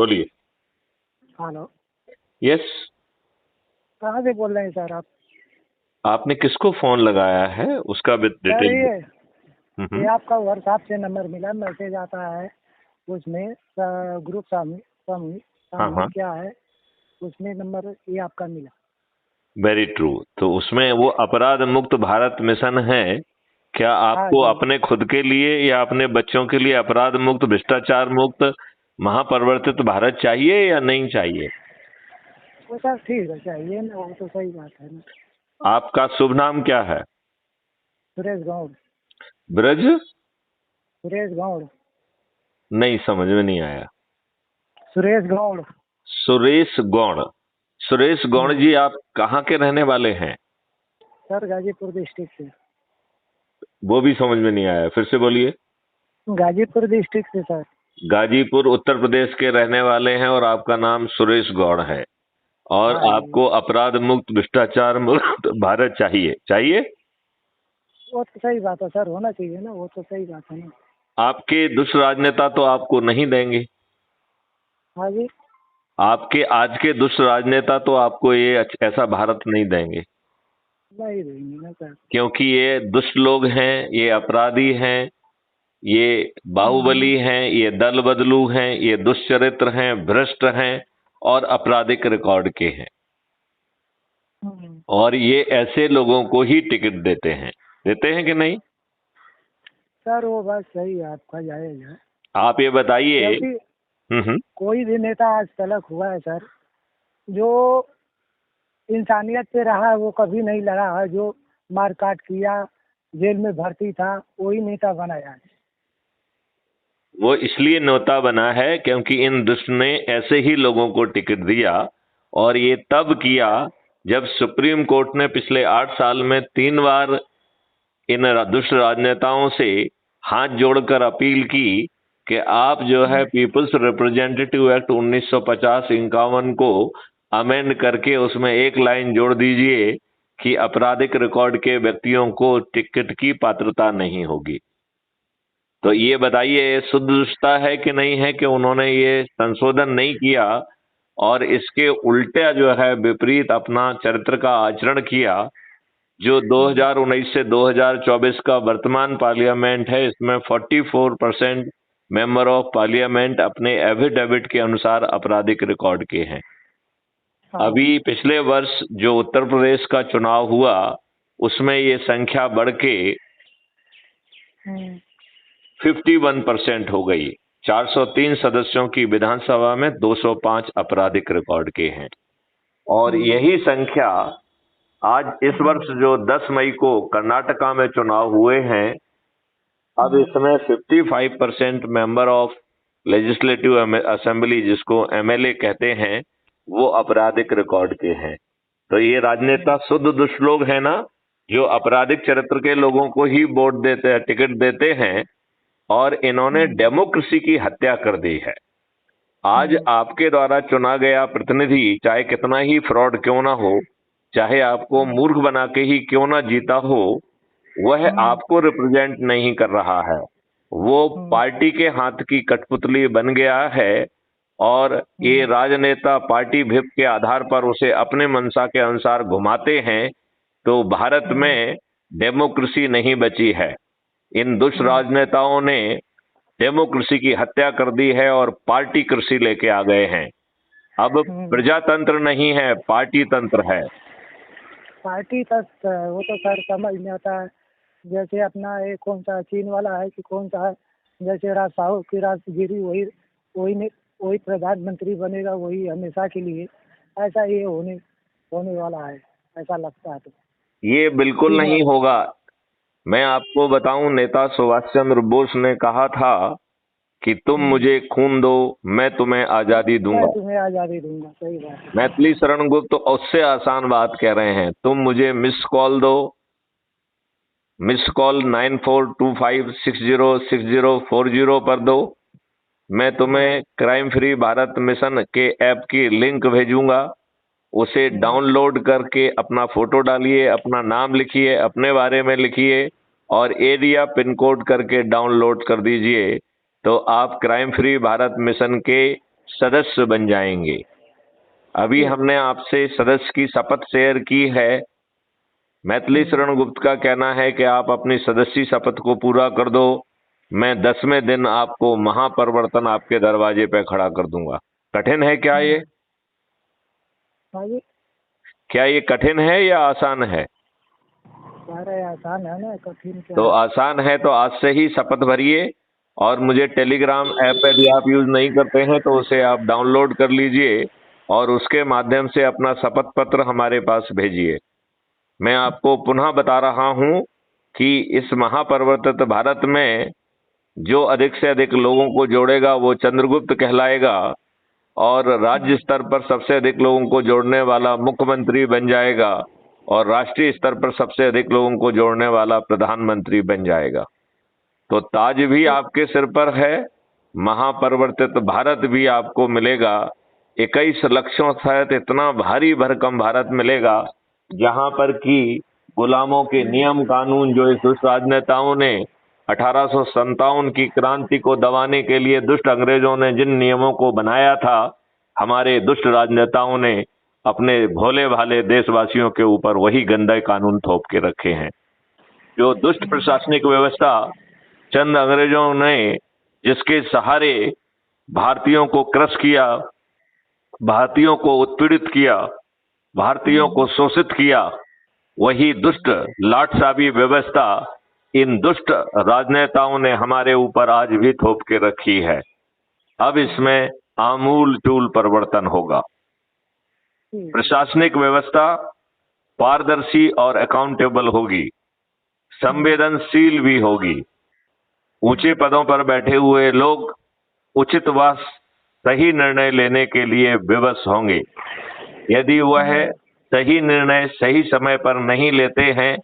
बोलिए। Hello. Yes. कहाँ से बोल रहे हैं सर आप? आपने किसको फोन लगाया है उसका भी सर डिटेल। ये आपका व्हाट्सएप से नंबर मिला, मैसेज आता है उसमें ग्रुप सामने हाँ, क्या है उसमें नंबर ये आपका मिला। Very true. तो उसमें वो अपराध मुक्त भारत मिशन है। क्या हाँ आपको जी। अपने खुद के लिए या अपने बच्चों के लिए अपराध मुक्त, भ्रष्टाचार मुक्त, महापरिवर्तित भारत चाहिए या नहीं चाहिए? वो सर ठीक है, चाहिए ना, वो तो सही बात है ना। आपका शुभ नाम क्या है? सुरेश गौड़। ब्रज? सुरेश गौड़। नहीं, समझ में नहीं आया। सुरेश गौड़। सुरेश गौड़। सुरेश गौड़ जी, आप कहाँ के रहने वाले हैं? सर गाजीपुर डिस्ट्रिक्ट से। वो भी समझ में नहीं आया, फिर से बोलिए। गाजीपुर डिस्ट्रिक्ट से सर। गाजीपुर उत्तर प्रदेश के रहने वाले हैं और आपका नाम सुरेश गौड़ है। और हाँ जी। आपको अपराध मुक्त, भ्रष्टाचार मुक्त भारत चाहिए। चाहिए? वो तो सही बात है सर, होना चाहिए ना, वो तो सही बात है ना। आपके दुष्ट राजनेता तो आपको नहीं देंगे। हाँ जी। आपके आज के दुष्ट राजनेता तो आपको ये ऐसा भारत नहीं देंगे, नहीं देंगे ना सर। क्योंकि ये दुष्ट लोग हैं, ये अपराधी हैं, ये बाहुबली हैं, ये दल बदलू हैं, ये दुष्चरित्र हैं, भ्रष्ट हैं और आपराधिक रिकॉर्ड के हैं। और ये ऐसे लोगों को ही टिकट देते हैं कि नहीं? सर वो बात सही है आपका, जायज है। आप ये बताइए। क्योंकि कोई भी नेता आज तलक हुआ है सर, जो इंसानियत पे रहा है वो कभी नहीं लड़ा है, जो मारकाट किया, जेल में भर्ती था, वही नेता बनाया है। वो इसलिए नेता बना है क्योंकि इन दुष्ट ने ऐसे ही लोगों को टिकट दिया। और ये तब किया जब सुप्रीम कोर्ट ने पिछले 8 साल में 3 बार इन दुष्ट राजनेताओं से हाथ जोड़कर अपील की कि आप जो है पीपल्स रिप्रेजेंटेटिव एक्ट 1950-51 को अमेंड करके उसमें एक लाइन जोड़ दीजिए कि आपराधिक रिकॉर्ड के व्यक्तियों को टिकट की पात्रता नहीं होगी। तो ये बताइए, शुद्ध दुष्टता है कि नहीं है कि उन्होंने ये संशोधन नहीं किया और इसके उल्टा जो है विपरीत अपना चरित्र का आचरण किया। जो 2019 से 2024 का वर्तमान पार्लियामेंट है, इसमें 44% मेंबर ऑफ पार्लियामेंट अपने एफिडेविट के अनुसार आपराधिक रिकॉर्ड के हैं। अभी पिछले वर्ष जो उत्तर प्रदेश का चुनाव हुआ उसमें ये संख्या बढ़ के 51% हो गई। 403 सदस्यों की विधानसभा में 205 आपराधिक रिकॉर्ड के हैं। और यही संख्या आज इस वर्ष जो 10 मई को कर्नाटका में चुनाव हुए हैं, अब इसमें 55% मेंबर ऑफ लेजिस्लेटिव असेंबली, जिसको एमएलए कहते हैं, वो आपराधिक रिकॉर्ड के हैं। तो ये राजनेता शुद्ध दुष्ट लोग हैं ना, जो आपराधिक चरित्र के लोगों को ही वोट देते हैं, टिकट देते हैं। और इन्होंने डेमोक्रेसी की हत्या कर दी है। आज आपके द्वारा चुना गया प्रतिनिधि चाहे कितना ही फ्रॉड क्यों ना हो, चाहे आपको मूर्ख बना के ही क्यों ना जीता हो, वह आपको रिप्रेजेंट नहीं कर रहा है। वो पार्टी के हाथ की कठपुतली बन गया है। और ये राजनेता पार्टी भिप के आधार पर उसे अपने मंशा के अनुसार घुमाते हैं। तो भारत में डेमोक्रेसी नहीं बची है। इन दुष्ट राजनेताओं ने डेमोक्रेसी की हत्या कर दी है और पार्टी कृषि लेके आ गए हैं। अब प्रजातंत्र नहीं है, पार्टी तंत्र है। पार्टी तंत्र वो तो सर समझ में आता है। जैसे अपना ये कौन सा चीन वाला है कि कौन सा है, जैसे राजशाह की राजगिरी वही प्रधानमंत्री बनेगा, वही हमेशा के लिए, ऐसा ये होने वाला है, ऐसा लगता है। तो ये बिल्कुल नहीं होगा। मैं आपको बताऊं, नेता सुभाष चंद्र बोस ने कहा था कि तुम मुझे खून दो, मैं तुम्हें आजादी दूंगा। सही बात है। मैथिली शरण गुप्त तो उससे आसान बात कह रहे हैं, तुम मुझे मिस कॉल दो, मिस कॉल 9425606040 पर दो। मैं तुम्हें क्राइम फ्री भारत मिशन के ऐप की लिंक भेजूंगा। उसे डाउनलोड करके अपना फोटो डालिए, अपना नाम लिखिए, अपने बारे में लिखिए और एरिया पिन कोड करके डाउनलोड कर दीजिए। तो आप क्राइम फ्री भारत मिशन के सदस्य बन जाएंगे। अभी हमने आपसे सदस्य की शपथ शेयर की है। मैथिली शरण गुप्त का कहना है कि आप अपनी सदस्य शपथ को पूरा कर दो, मैं 10वें दिन आपको महापरिवर्तन आपके दरवाजे पे खड़ा कर दूंगा। कठिन है क्या ये? क्या ये कठिन है या आसान है? आसान है ना, कठिन क्या तो है? आसान है तो आज से ही शपथ भरिए, और मुझे टेलीग्राम ऐप यदि आप यूज नहीं करते हैं तो उसे आप डाउनलोड कर लीजिए और उसके माध्यम से अपना शपथ पत्र हमारे पास भेजिए। मैं आपको पुनः बता रहा हूं कि इस महापरिवर्तित भारत में जो अधिक से अधिक लोगों को जोड़ेगा वो चंद्रगुप्त कहलाएगा, और राज्य स्तर पर सबसे अधिक लोगों को जोड़ने वाला मुख्यमंत्री बन जाएगा, और राष्ट्रीय स्तर पर सबसे अधिक लोगों को जोड़ने वाला प्रधानमंत्री बन जाएगा। तो ताज भी आपके सिर पर है, महापरिवर्तित भारत भी आपको मिलेगा। 21 लक्षों सहित इतना भारी भरकम भारत मिलेगा जहां पर कि गुलामों के नियम कानून जो इस दुष्ट राजनेताओं ने 1857 की क्रांति को दबाने के लिए दुष्ट अंग्रेजों ने जिन नियमों को बनाया था, हमारे दुष्ट राजनेताओं ने अपने भोले भाले देशवासियों के ऊपर वही गंदे कानून थोप के रखे हैं। जो दुष्ट प्रशासनिक व्यवस्था चंद अंग्रेजों ने जिसके सहारे भारतीयों को क्रश किया, भारतीयों को उत्पीड़ित किया, भारतीयों को शोषित किया, वही दुष्ट लाटसाबी व्यवस्था इन दुष्ट राजनेताओं ने हमारे ऊपर आज भी थोप के रखी है। अब इसमें आमूल चूल परिवर्तन होगा। प्रशासनिक व्यवस्था पारदर्शी और अकाउंटेबल होगी, संवेदनशील भी होगी। ऊंचे पदों पर बैठे हुए लोग उचित व सही निर्णय लेने के लिए विवश होंगे। यदि वह सही निर्णय सही समय पर नहीं लेते हैं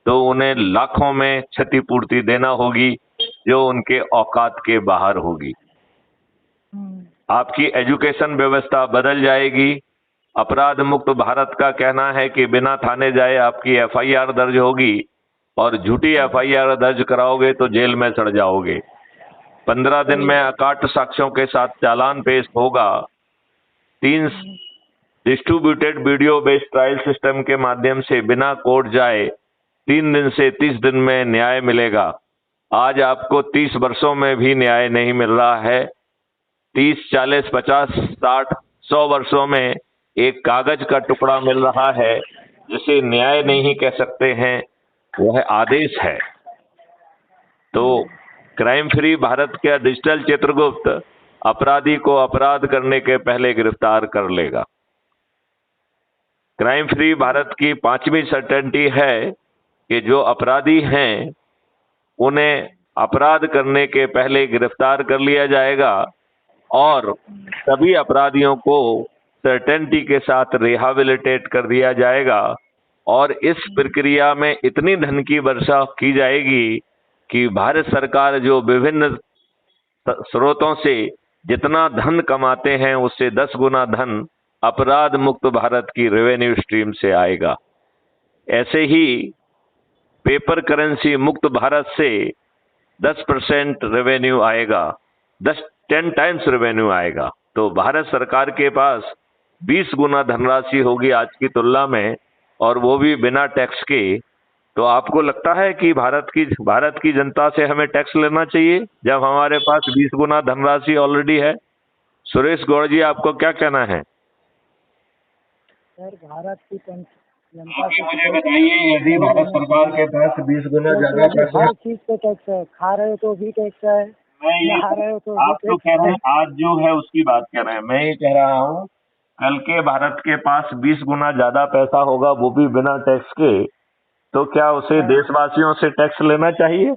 तो उन्हें लाखों में क्षतिपूर्ति देना होगी जो उनके औकात के बाहर होगी। आपकी एजुकेशन व्यवस्था बदल जाएगी। अपराध मुक्त भारत का कहना है कि बिना थाने जाए आपकी एफआईआर दर्ज होगी, और झूठी एफआईआर दर्ज कराओगे तो जेल में सड़ जाओगे। 15 दिन में अकाट साक्ष्यों के साथ चालान पेश होगा। 3 distributed video based trial system के माध्यम से बिना कोर्ट जाए 3 दिन से 30 दिन में न्याय मिलेगा। आज आपको 30 वर्षों में भी न्याय नहीं मिल रहा है। 30, 40, 50, 60, 100 वर्षों में एक कागज का टुकड़ा मिल रहा है जिसे न्याय नहीं कह सकते हैं, वह आदेश है। तो क्राइम फ्री भारत का डिजिटल चित्रगुप्त अपराधी को अपराध करने के पहले गिरफ्तार कर लेगा। क्राइम फ्री भारत की 5वीं सर्टेनिटी है कि जो अपराधी हैं उन्हें अपराध करने के पहले गिरफ्तार कर लिया जाएगा, और सभी अपराधियों को सर्टेनिटी के साथ रिहैबिलिटेट कर दिया जाएगा, और इस प्रक्रिया में इतनी धन की वर्षा की जाएगी कि भारत सरकार जो विभिन्न स्रोतों से जितना धन कमाते हैं उससे 10 गुना धन अपराध मुक्त भारत की रेवेन्यू स्ट्रीम से आएगा। ऐसे ही पेपर करेंसी मुक्त भारत से 10% रेवेन्यू आएगा, 10 टाइम्स रेवेन्यू आएगा। तो भारत सरकार के पास 20 गुना धनराशि होगी आज की तुलना में, और वो भी बिना टैक्स के। तो आपको लगता है कि भारत की जनता से हमें टैक्स लेना चाहिए जब हमारे पास 20 गुना धनराशि ऑलरेडी है? सुरेश गौड़ जी, आपको क्या कहना है? सर, भारत की जनता आप मुझे बताइए, यदि भारत सरकार के पास 20 गुना ज्यादा पैसा, हर चीज पे टैक्स है, खा रहे हो तो भी टैक्स है, नहा रहे हो तो आप तो कह रहे हैं आज जो है उसकी बात कर रहे हैं, मैं ये कह रहा हूँ कल के भारत के पास 20 गुना ज्यादा पैसा होगा, वो भी बिना टैक्स के, तो क्या उसे देशवासियों से टैक्स लेना चाहिए?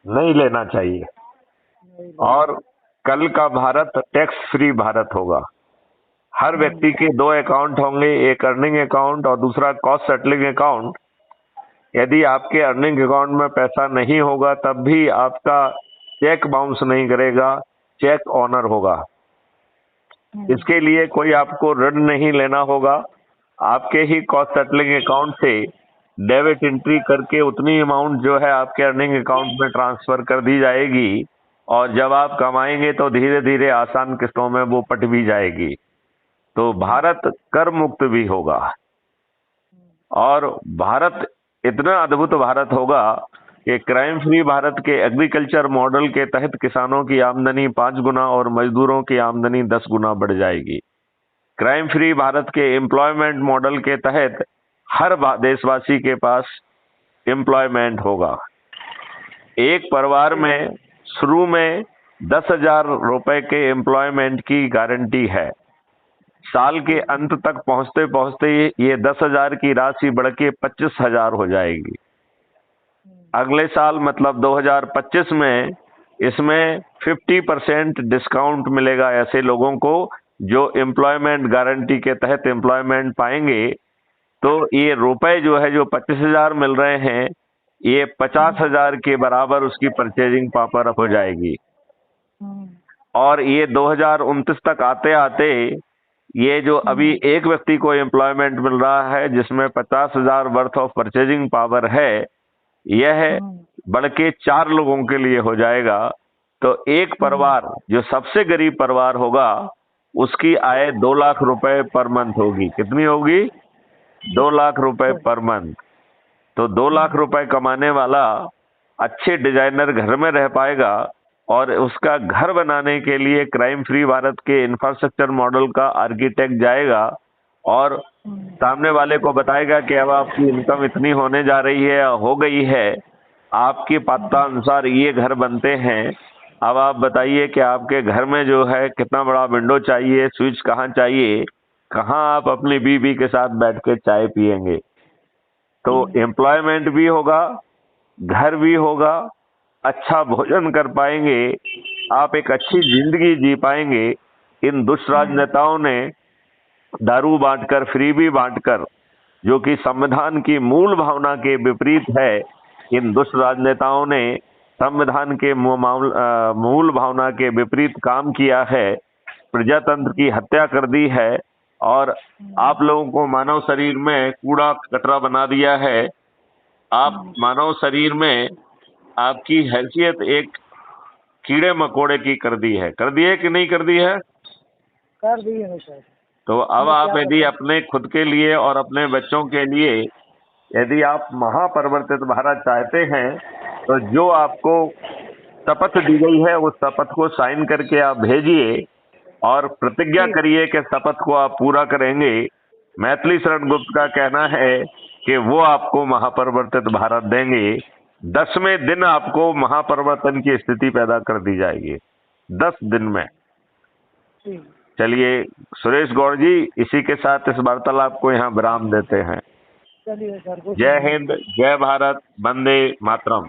नहीं लेना चाहिए। और कल का भारत टैक्स फ्री भारत होगा। हर व्यक्ति के 2 अकाउंट होंगे, एक अर्निंग अकाउंट और दूसरा कॉस्ट सेटलिंग अकाउंट। यदि आपके अर्निंग अकाउंट में पैसा नहीं होगा तब भी आपका चेक बाउंस नहीं करेगा, चेक ऑनर होगा। इसके लिए कोई आपको ऋण नहीं लेना होगा, आपके ही कॉस्ट सेटलिंग अकाउंट से डेबिट एंट्री करके उतनी अमाउंट जो है आपके अर्निंग अकाउंट में ट्रांसफर कर दी जाएगी और जब आप कमाएंगे तो धीरे धीरे आसान किस्तों में वो पट भी जाएगी। तो भारत कर मुक्त भी होगा और भारत इतना अद्भुत भारत होगा कि क्राइम फ्री भारत के एग्रीकल्चर मॉडल के तहत किसानों की आमदनी 5 गुना और मजदूरों की आमदनी 10 गुना बढ़ जाएगी। क्राइम फ्री भारत के एम्प्लॉयमेंट मॉडल के तहत हर देशवासी के पास एम्प्लॉयमेंट होगा। एक परिवार में शुरू में 10,000 रुपए के एम्प्लॉयमेंट की गारंटी है। साल के अंत तक पहुंचते पहुंचते ये 10,000 की राशि बढ़ के 25,000 हो जाएगी। अगले साल मतलब 2025 में इसमें 50% डिस्काउंट मिलेगा ऐसे लोगों को जो एम्प्लॉयमेंट गारंटी के तहत एम्प्लॉयमेंट पाएंगे। तो ये रुपए जो है जो 25,000 मिल रहे हैं ये 50,000 के बराबर उसकी परचेजिंग पावर हो जाएगी। और ये 2029 तक आते आते ये जो अभी एक व्यक्ति को एम्प्लॉयमेंट मिल रहा है जिसमें 50,000 वर्थ ऑफ परचेजिंग पावर है, यह बढ़ के 4 लोगों के लिए हो जाएगा। तो एक परिवार जो सबसे गरीब परिवार होगा उसकी आय 2 लाख रुपए पर मंथ होगी। कितनी होगी? 2 लाख रुपए पर मंथ। तो 2 लाख रुपए कमाने वाला अच्छे डिजाइनर घर में रह पाएगा और उसका घर बनाने के लिए क्राइम फ्री भारत के इंफ्रास्ट्रक्चर मॉडल का आर्किटेक्ट जाएगा और सामने वाले को बताएगा कि अब आपकी इनकम इतनी होने जा रही है, हो गई है, आपकी पात्रता अनुसार ये घर बनते हैं। अब आप बताइए कि आपके घर में जो है कितना बड़ा विंडो चाहिए, स्विच कहाँ चाहिए, कहाँ आप अपनी बीवी के साथ बैठ के चाय पिएंगे। तो एम्प्लॉयमेंट भी होगा, घर भी होगा, अच्छा भोजन कर पाएंगे, आप एक अच्छी जिंदगी जी पाएंगे। इन दुष्ट राजनेताओं ने दारू बांटकर, फ्रीबी बांटकर, जो कि संविधान की मूल भावना के विपरीत है, इन दुष्ट राजनेताओं ने संविधान के मूल भावना के विपरीत काम किया है, प्रजातंत्र की हत्या कर दी है और आप लोगों को मानव शरीर में कूड़ा कचरा बना दिया है। आप मानव शरीर में आपकी हैसियत एक कीड़े मकोड़े की कर दी है। कर दी है कि नहीं कर दी है? कर दी है सर। तो अब आप यदि अपने खुद के लिए और अपने बच्चों के लिए यदि आप महापरिवर्तित भारत चाहते हैं तो जो आपको शपथ दी गई है उस शपथ को साइन करके आप भेजिए और प्रतिज्ञा करिए कि शपथ को आप पूरा करेंगे। मैथिली शरण गुप्त का कहना है कि वो आपको महापरिवर्तित भारत देंगे। 10वें दिन आपको महापरिवर्तन की स्थिति पैदा कर दी जाएगी, 10 दिन में। चलिए सुरेश गौड़ जी, इसी के साथ इस वार्तालाप को यहाँ विराम देते हैं। चलिए सर। जय हिंद, जय भारत, वंदे मातरम।